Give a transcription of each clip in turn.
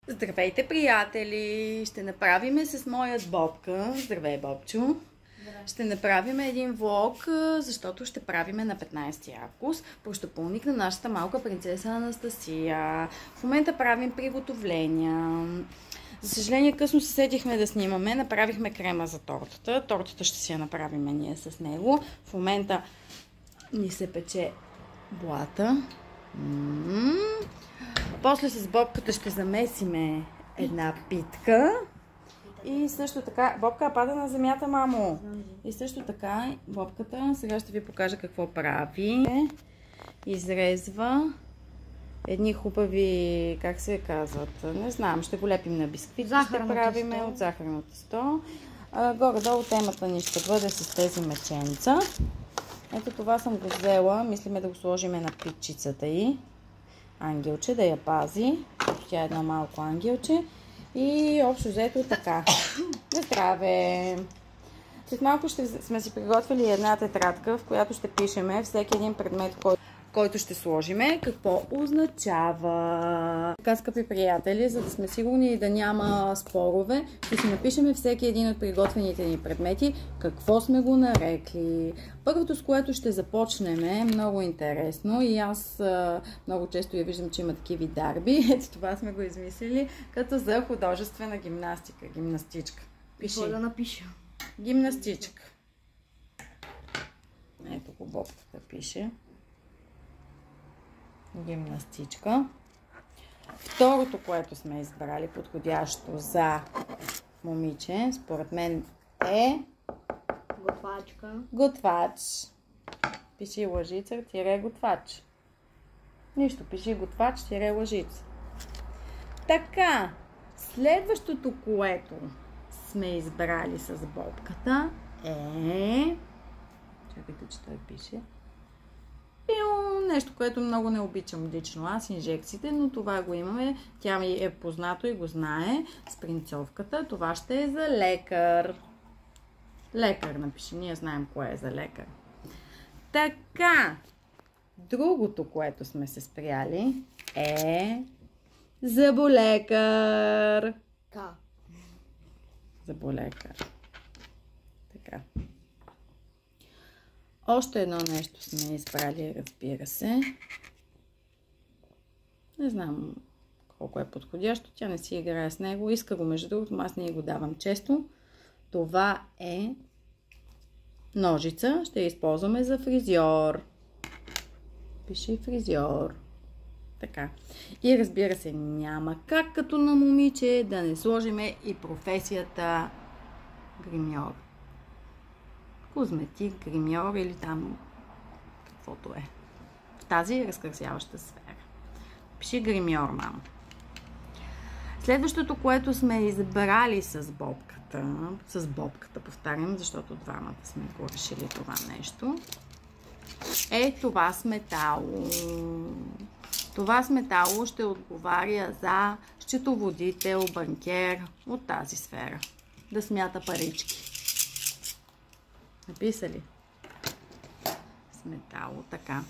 Здравейте, приятели! Ще направим с моят Бобка. Здравей, Бобчо! Ще направим един влог, защото ще правиме на 15 август прощопълник на нашата малка принцеса Анастасия. В момента правим приготовления. За съжаление, късно се сетихме да снимаме. Направихме крема за тортата. Тортата ще си я направим ние с него. В момента ни се пече блата. После с Бобката ще замесиме една питка. И също така... Бобка пада на земята, мамо. И също така Бобката, сега ще ви покажа какво прави. Изрезва едни хубави, как се казват, не знам, ще го лепим на бисквит. Ще правиме от захарно тесто. Горе-долу темата ни ще бъде с тези меченца. Ето това съм го взела. Мислиме да го сложим на питчицата й. Ангелче, да я пази. Тя е едно малко ангелче. И общо взето така. На здраве! След малко сме си приготвили една тетрадка, в която ще пишеме всеки един предмет, който ще сложиме, какво означава. Така, скъпи приятели, за да сме сигурни и да няма спорове, ще си напишеме всеки един от приготвените ни предмети, какво сме го нарекли. Първото, с което ще започнем, е много интересно и аз много често я виждам, че има такива дарби. Ето това сме го измислили, като за художествена гимнастика, гимнастичка. Пиши. Какво да напиша? Гимнастичка. Ето го Бобката пише. Гимнастичка. Второто, което сме избрали подходящо за момиче, според мен е готвачка. Готвач. Пиши лъжица, готвач. Нищо, пиши готвач, лъжица. Така, следващото, което сме избрали с Бобката е... Чакайте, че той пише. Нещо, което много не обичам лично аз, инжекциите, но това го имаме. Тя ми е познато и го знае. Спринцовката. Това ще е за лекар. Лекар напиши. Ние знаем кое е за лекар. Така. Другото, което сме се спряли е зъболекар. Зъболекар. Така. Още едно нещо сме избрали, разбира се. Не знам колко е подходящо. Тя не си играе с него. Иска го, между другото, аз не го давам често. Това е ножица. Ще я използваме за фризьор. Пиши фризьор. Така. И разбира се, няма как като на момиче да не сложиме и професията гримьор. Козметик, гримьор или там каквото е. В тази разкрасяваща сфера. Пиши гримьор, мамо. Следващото, което сме избрали с Бобката, повтарям, защото двамата сме го решили това нещо, е това с метало. Това с метало ще отговаря за счетоводител, банкер от тази сфера. Да смята парички. Написали? С метало, така.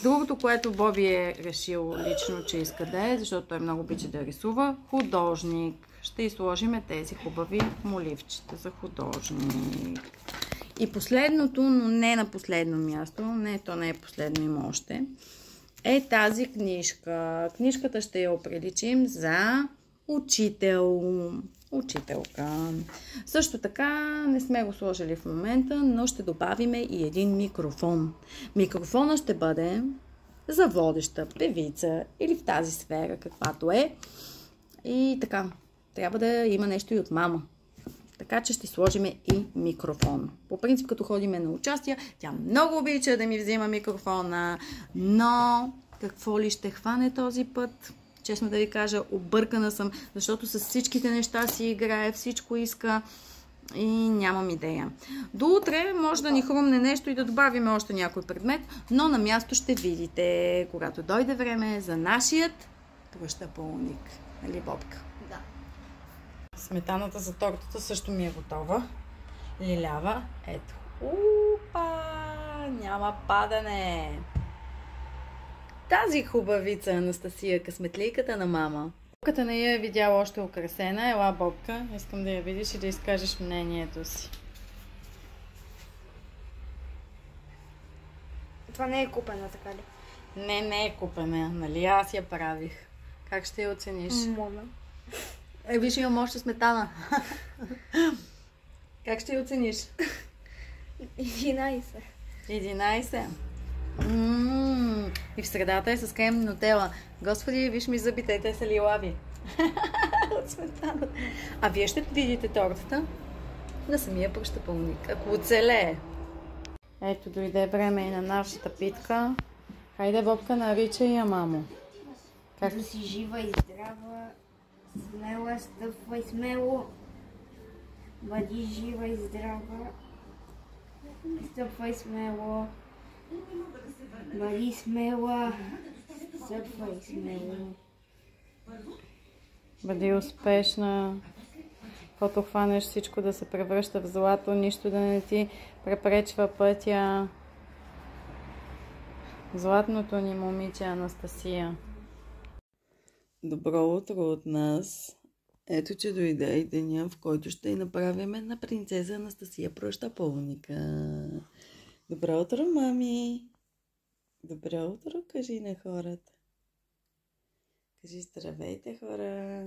Другото, което Боби е решил лично, че иска да е, защото той много обича да рисува, художник. Ще изложим тези хубави моливчета за художник. И последното, но не на последно място, не, то не е последно, има още, е тази книжка. Книжката ще я оприличим за учител. Учителка. Също така не сме го сложили в момента, но ще добавиме и един микрофон. Микрофона ще бъде за водеща, певица или в тази сфера, каквато е. И така, трябва да има нещо и от мама. Така че ще сложим и микрофон. По принцип, като ходиме на участия, тя много обича да ми взима микрофона, но какво ли ще хване този път? Честно да ви кажа, объркана съм, защото с всичките неща си играе, всичко иска и нямам идея. До утре може да ни хрумне нещо и да добавим още някой предмет, но на място ще видите, когато дойде време за нашият прощопълник. Нали, Бобка? Да. Сметаната за тортата също ми е готова. Лилява. Ето. Упа! Няма падане! Тази хубавица Анастасия, късметлийката на мама. Бобката не я е видяла още украсена. Ела, Бобка, искам да я видиш и да изкажеш мнението си. Това не е купена, така ли? Не е купена, нали? Аз я правих. Как ще я оцениш? Моля. Виж, имам още сметана. Как ще я оцениш? 11. 11. И в средата е с крем нутела. Господи, виж ми зъбите, те са лилави. От сметаната. А вие ще видите тортата на самия пръщапълник, ако оцелее. Ето, дойде време и на нашата питка. Хайде, Бобка, наричай я, мамо. Как да си жива и здрава, смела, стъпвай смело. Бъди жива и здрава, стъпвай смело. Бъди смела, стъпвай смело. Бъди успешна. Каквото хванеш, всичко да се превръща в злато, нищо да не ти препречва пътя. Златното ни момиче Анастасия. Добро утро от нас. Ето, че дойде и деня, в който ще й направим на принцеза Анастасия пръщапълника. Добро утро, мами! Добро утро, кажи на хората. Кажи здравейте, хора!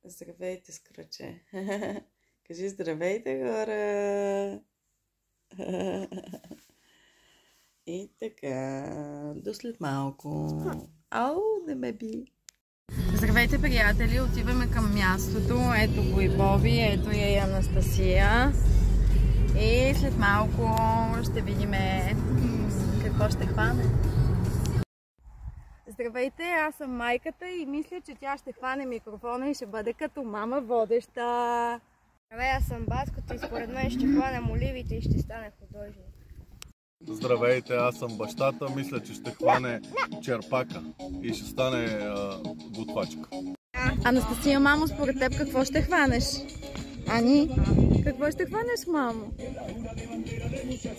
Здравейте, скръче! Кажи здравейте, хора! И така, до след малко. Ау, не ме би! Здравейте, приятели! Отиваме към мястото. Ето го и Боби, ето я и Анастасия. И след малко ще видим какво ще хване. Здравейте, аз съм майката и мисля, че тя ще хване микрофона и ще бъде като мама водеща. Здравей, аз съм Баското и според мен ще хванем оливите и ще стане художник. Здравейте, аз съм бащата. Мисля, че ще хване черпака и ще стане готвачка. Анастасия, мамо, според теб какво ще хванеш? Ани, какво ще хванеш, мамо?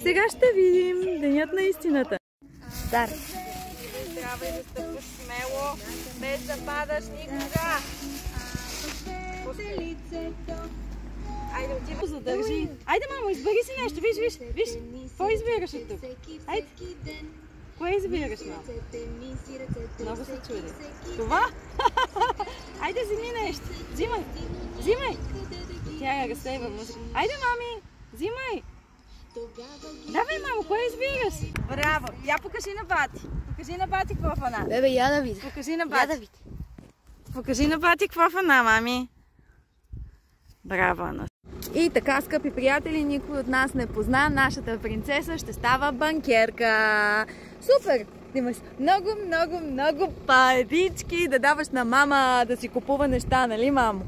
Сега ще видим денят на истината. Старт! Трябва и да стъпваш смело, без да падаш никога. Айде, отива, задържи. Айде, мамо, избери си нещо. Виж. Какво избираш от тук? Айде. Кое избираш, мамо? Много се чуди. Това? Айде, вземи нещо. Взимай. Тя я разсейва музика. Айде, мами, взимай. Давай, мамо, кое избираш? Браво. Я покажи на бати. Покажи на бати какво фана. Бебе, я да видя. Покажи на бати. Покажи на бати какво фана, мами. Браво, Анна. И така, скъпи приятели, никой от нас не позна. Нашата принцеса ще става банкерка. Супер! Имаш много парички да даваш на мама да си купува неща, нали, мамо?